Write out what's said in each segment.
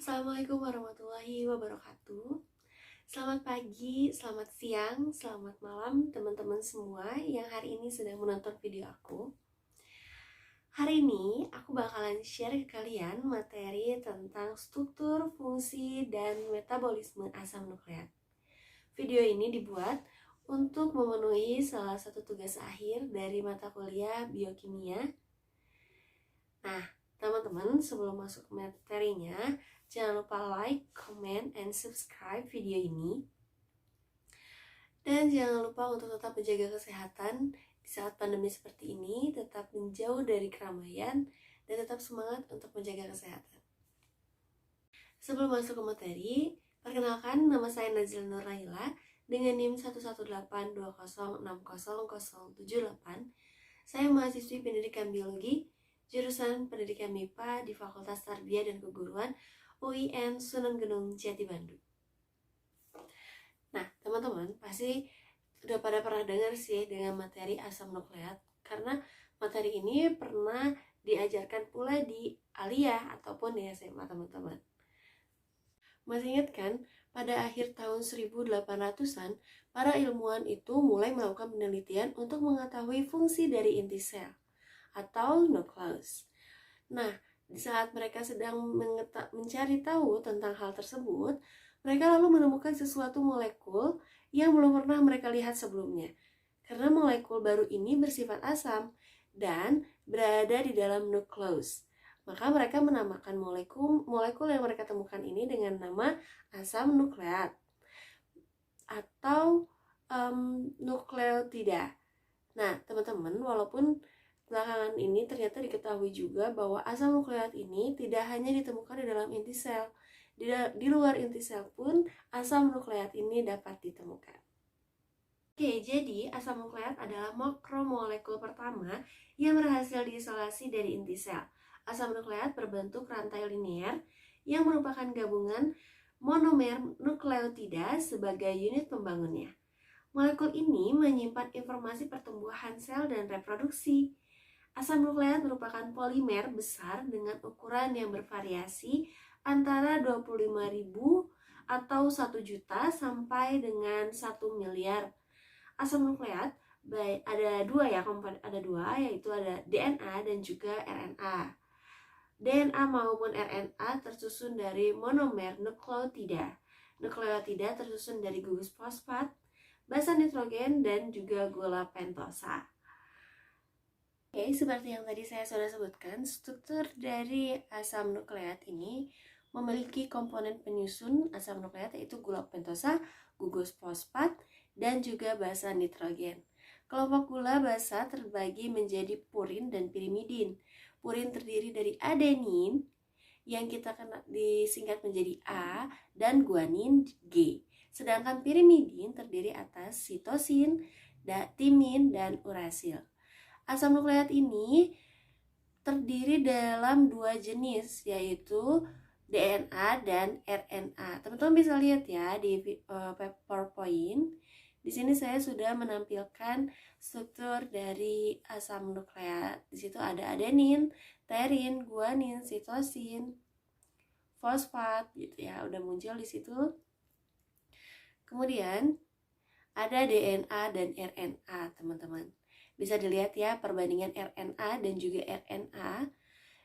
Assalamualaikum warahmatullahi wabarakatuh. Selamat pagi, selamat siang, selamat malam teman-teman semua yang hari ini sedang menonton video aku. Hari ini aku bakalan share ke kalian materi tentang struktur, fungsi, dan metabolisme asam nukleat. Video ini dibuat untuk memenuhi salah satu tugas akhir dari mata kuliah biokimia. Nah, teman-teman, sebelum masuk ke materinya, jangan lupa like, comment, and subscribe video ini. Dan jangan lupa untuk tetap menjaga kesehatan di saat pandemi seperti ini, tetap menjauh dari keramaian, dan tetap semangat untuk menjaga kesehatan. Sebelum masuk ke materi, perkenalkan nama saya Nazil Nur Laila dengan NIM 11820600078. Saya mahasiswi pendidikan biologi, jurusan pendidikan MIPA di Fakultas Tarbiyah dan Keguruan UIN Sunan Gunung Jati Bandung. Nah, teman-teman pasti udah pada pernah dengar sih dengan materi asam nukleat, karena materi ini pernah diajarkan pula di aliyah ataupun di SMA, teman-teman. Masih ingat kan, pada akhir tahun 1800-an, para ilmuwan itu mulai melakukan penelitian untuk mengetahui fungsi dari inti sel atau nukleus. Nah, di saat mereka sedang mencari tahu tentang hal tersebut, mereka lalu menemukan sesuatu molekul yang belum pernah mereka lihat sebelumnya. Karena molekul baru ini bersifat asam dan berada di dalam nukleus. Maka mereka menamakan molekul yang mereka temukan ini dengan nama asam nukleat atau nukleotida. Nah, teman-teman, walaupun belakangan ini ternyata diketahui juga bahwa asam nukleat ini tidak hanya ditemukan di dalam inti sel. Di luar inti sel pun asam nukleat ini dapat ditemukan. Oke, jadi asam nukleat adalah makromolekul pertama yang berhasil diisolasi dari inti sel. Asam nukleat berbentuk rantai linear yang merupakan gabungan monomer nukleotida sebagai unit pembangunnya. Molekul ini menyimpan informasi pertumbuhan sel dan reproduksi. Asam nukleat merupakan polimer besar dengan ukuran yang bervariasi antara 25.000 atau 1 juta sampai dengan 1 miliar. Asam nukleat ada dua, yaitu ada DNA dan juga RNA. DNA maupun RNA tersusun dari monomer nukleotida. Nukleotida tersusun dari gugus fosfat, basa nitrogen, dan juga gula pentosa. Oke, seperti yang tadi saya sudah sebutkan, struktur dari asam nukleat ini memiliki komponen penyusun asam nukleat, yaitu gula pentosa, gugus fosfat, dan juga basa nitrogen. Kelompok gula basa terbagi menjadi purin dan pirimidin. Purin terdiri dari adenin yang kita disingkat menjadi A dan guanin G. Sedangkan pirimidin terdiri atas sitosin, timin, dan urasil. Asam nukleat ini terdiri dalam dua jenis, yaitu DNA dan RNA. Teman-teman bisa lihat ya di PowerPoint. Di sini saya sudah menampilkan struktur dari asam nukleat. Di situ ada adenin, terin, guanin, sitosin, fosfat gitu ya, udah muncul di situ. Kemudian ada DNA dan RNA, teman-teman. Bisa dilihat ya perbandingan RNA dan juga RNA.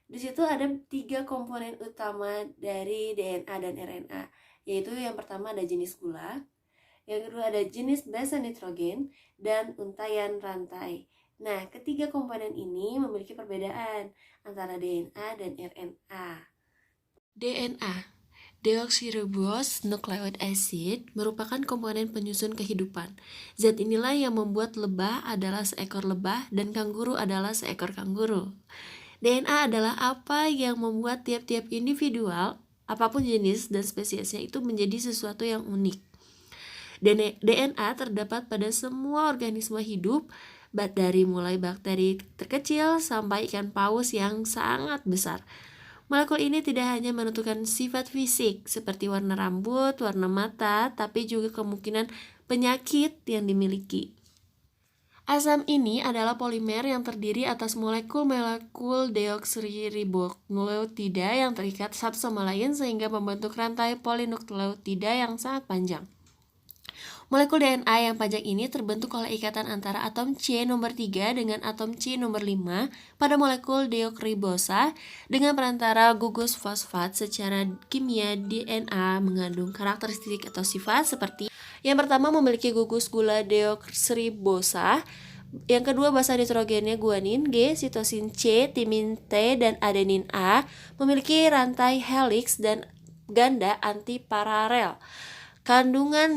Di situ ada 3 komponen utama dari DNA dan RNA, yaitu yang pertama ada jenis gula, yang kedua ada jenis basa nitrogen, dan untaian rantai. Nah, ketiga komponen ini memiliki perbedaan antara DNA dan RNA. DNA, deoxyribose nucleic acid, merupakan komponen penyusun kehidupan. Zat inilah yang membuat lebah adalah seekor lebah dan kanguru adalah seekor kanguru. DNA adalah apa yang membuat tiap-tiap individual, apapun jenis dan spesiesnya, itu menjadi sesuatu yang unik. DNA terdapat pada semua organisme hidup, dari mulai bakteri terkecil sampai ikan paus yang sangat besar. Molekul ini tidak hanya menentukan sifat fisik seperti warna rambut, warna mata, tapi juga kemungkinan penyakit yang dimiliki. Asam ini adalah polimer yang terdiri atas molekul-molekul deoksiribonukleotida yang terikat satu sama lain sehingga membentuk rantai polinukleotida yang sangat panjang. Molekul DNA yang panjang ini terbentuk oleh ikatan antara atom C nomor 3 dengan atom C nomor 5 pada molekul deokribosa dengan perantara gugus fosfat. Secara kimia, DNA mengandung karakteristik atau sifat seperti yang pertama memiliki gugus gula deoksiribosa, yang kedua basa nitrogennya guanin, G, sitosin C, timin T, dan adenin A, memiliki rantai helix dan ganda antiparalel. Kandungan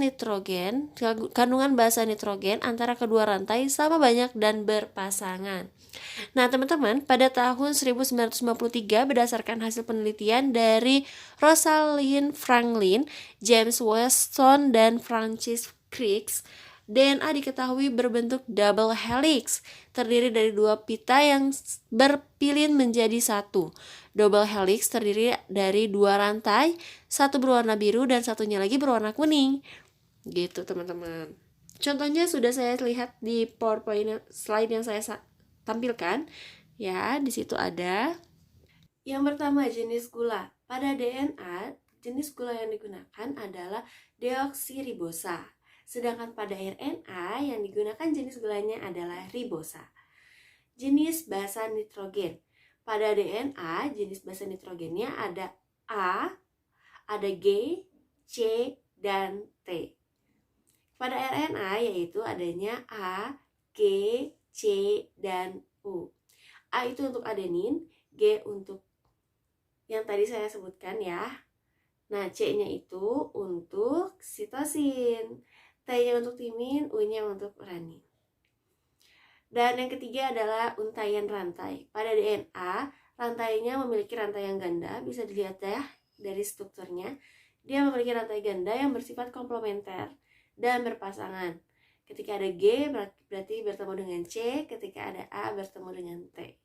basa nitrogen antara kedua rantai sama banyak dan berpasangan. Nah, teman-teman, pada tahun 1953 berdasarkan hasil penelitian dari Rosalind Franklin, James Weston, dan Francis Crick, DNA diketahui berbentuk double helix, terdiri dari dua pita yang berpilin menjadi satu. Double helix terdiri dari dua rantai, satu berwarna biru dan satunya lagi berwarna kuning. Gitu, teman-teman. Contohnya sudah saya lihat di PowerPoint slide yang saya tampilkan. Ya, di situ ada. Yang pertama, jenis gula. Pada DNA, jenis gula yang digunakan adalah deoksiribosa. Sedangkan pada RNA yang digunakan jenis gulanya adalah ribosa. Jenis basa nitrogen. Pada DNA, jenis basa nitrogennya ada A, ada G, C, dan T. Pada RNA yaitu adanya A, G, C, dan U. A itu untuk adenin, G untuk yang tadi saya sebutkan ya. Nah, C-nya itu untuk sitosin, T-nya untuk timin, U-nya untuk uranin. Dan yang ketiga adalah untaian rantai. Pada DNA, rantainya memiliki rantai yang ganda, bisa dilihat ya dari strukturnya. Dia memiliki rantai ganda yang bersifat komplementer dan berpasangan. Ketika ada G berarti bertemu dengan C, ketika ada A bertemu dengan T.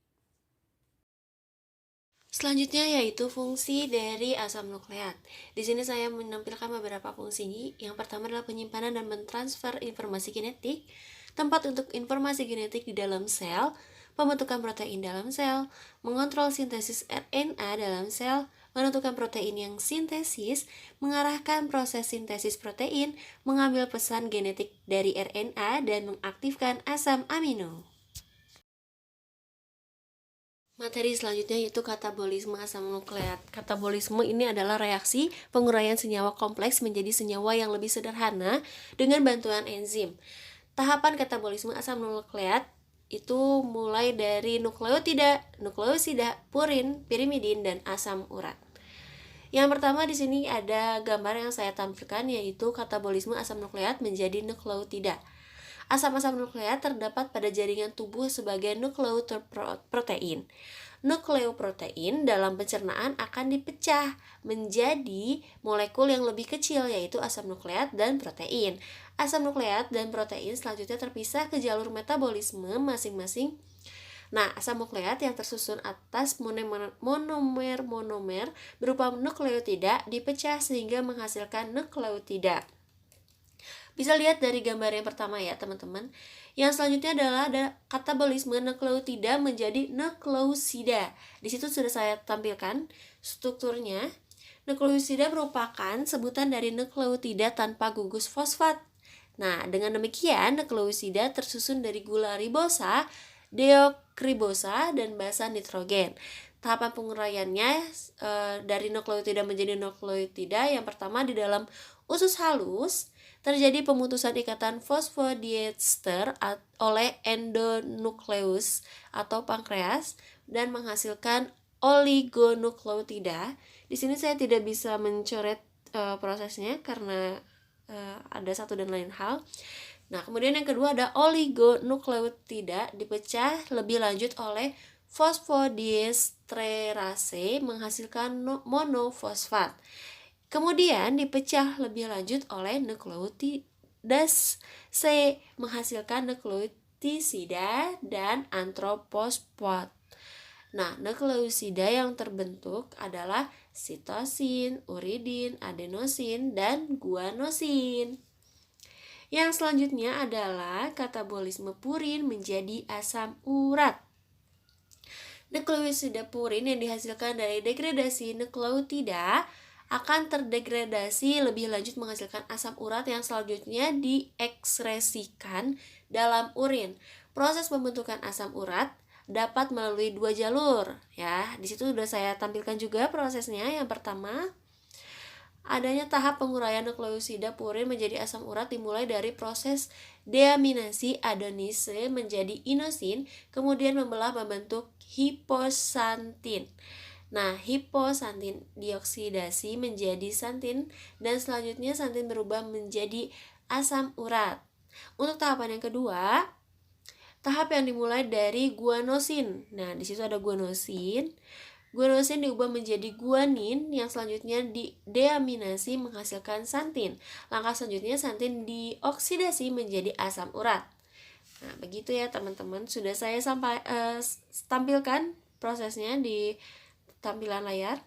Selanjutnya yaitu fungsi dari asam nukleat. Di sini saya menampilkan beberapa fungsi. Yang pertama adalah penyimpanan dan mentransfer informasi genetik, tempat untuk informasi genetik di dalam sel, pembentukan protein dalam sel, mengontrol sintesis RNA dalam sel, menentukan protein yang sintesis, mengarahkan proses sintesis protein, mengambil pesan genetik dari RNA, dan mengaktifkan asam amino. Materi selanjutnya yaitu katabolisme asam nukleat. Katabolisme ini adalah reaksi penguraian senyawa kompleks menjadi senyawa yang lebih sederhana dengan bantuan enzim. Tahapan katabolisme asam nukleat itu mulai dari nukleotida, purin, pirimidin, dan asam urat. Yang pertama di sini ada gambar yang saya tampilkan yaitu katabolisme asam nukleat menjadi nukleotida. Asam-asam nukleat terdapat pada jaringan tubuh sebagai nukleoprotein. Nukleoprotein dalam pencernaan akan dipecah menjadi molekul yang lebih kecil yaitu asam nukleat dan protein. Asam nukleat dan protein selanjutnya terpisah ke jalur metabolisme masing-masing. Nah, asam nukleat yang tersusun atas monomer berupa nukleotida dipecah sehingga menghasilkan nukleotida. Bisa lihat dari gambar yang pertama ya teman-teman. Yang selanjutnya adalah ada katabolisme nukleotida menjadi nukleosida. Di situ sudah saya tampilkan strukturnya. Nukleosida merupakan sebutan dari nukleotida tanpa gugus fosfat. Nah, dengan demikian nukleosida tersusun dari gula ribosa, deokribosa, dan basa nitrogen. Tahapan penguraiannya dari nukleotida menjadi nukleotida yang pertama di dalam usus halus terjadi pemutusan ikatan fosfodiester oleh endonukleus atau pankreas dan menghasilkan oligonukleotida. Di sini saya tidak bisa mencoret prosesnya karena ada satu dan lain hal. Nah, kemudian yang kedua ada oligonukleotida dipecah lebih lanjut oleh fosfodiesterase menghasilkan monofosfat. Kemudian dipecah lebih lanjut oleh nukleotidase menghasilkan nukleotisida dan antroposfat. Nah, nukleosida yang terbentuk adalah sitosin, uridin, adenosin, dan guanosin. Yang selanjutnya adalah katabolisme purin menjadi asam urat. Nukleosida purin yang dihasilkan dari degradasi nukleotida akan terdegradasi lebih lanjut menghasilkan asam urat yang selanjutnya diekskresikan dalam urin. Proses pembentukan asam urat dapat melalui dua jalur ya. Di situ sudah saya tampilkan juga prosesnya. Yang pertama, adanya tahap penguraian nukleosida purin menjadi asam urat dimulai dari proses deaminasi adenise menjadi inosin, kemudian membelah membentuk hiposantin. Nah, hiposantin dioksidasi menjadi santin dan selanjutnya santin berubah menjadi asam urat. Untuk tahapan yang kedua, tahap yang dimulai dari guanosin. Nah, di situ ada guanosin. Guanosin diubah menjadi guanin yang selanjutnya dideaminasi menghasilkan santin. Langkah selanjutnya santin dioksidasi menjadi asam urat. Nah, begitu ya teman-teman. Sudah saya tampilkan prosesnya di tampilan layar.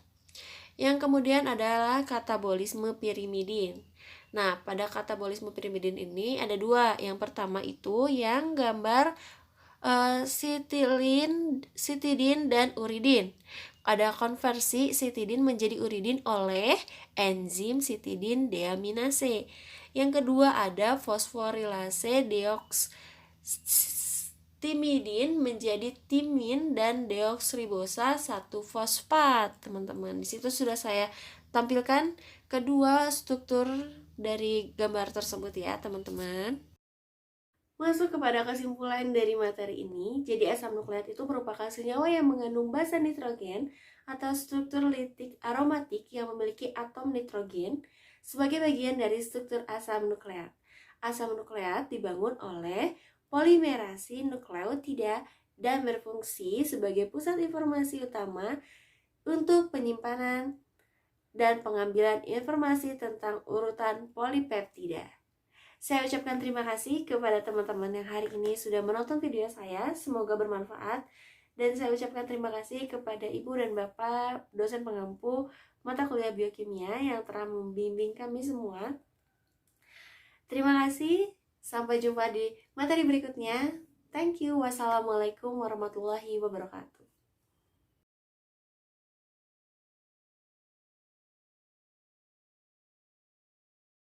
Yang kemudian adalah katabolisme pirimidin. Nah, pada katabolisme pirimidin ini ada dua. Yang pertama itu yang gambar sitidin dan uridin. Ada konversi sitidin menjadi uridin oleh enzim sitidin deaminase. Yang kedua ada fosforilase deokstimidin menjadi timin dan deoksribosa 1-fosfat. Teman-teman, di situ sudah saya tampilkan kedua struktur dari gambar tersebut ya, teman-teman. Masuk kepada kesimpulan dari materi ini, jadi asam nukleat itu merupakan senyawa yang mengandung basa nitrogen atau struktur litik aromatik yang memiliki atom nitrogen sebagai bagian dari struktur asam nukleat. Asam nukleat dibangun oleh polimerasi nukleotida dan berfungsi sebagai pusat informasi utama untuk penyimpanan dan pengambilan informasi tentang urutan polipeptida. Saya ucapkan terima kasih kepada teman-teman yang hari ini sudah menonton video saya. Semoga bermanfaat. Dan saya ucapkan terima kasih kepada Ibu dan Bapak dosen pengampu mata kuliah biokimia yang telah membimbing kami semua. Terima kasih. Sampai jumpa di materi berikutnya. Thank you. Wassalamualaikum warahmatullahi wabarakatuh.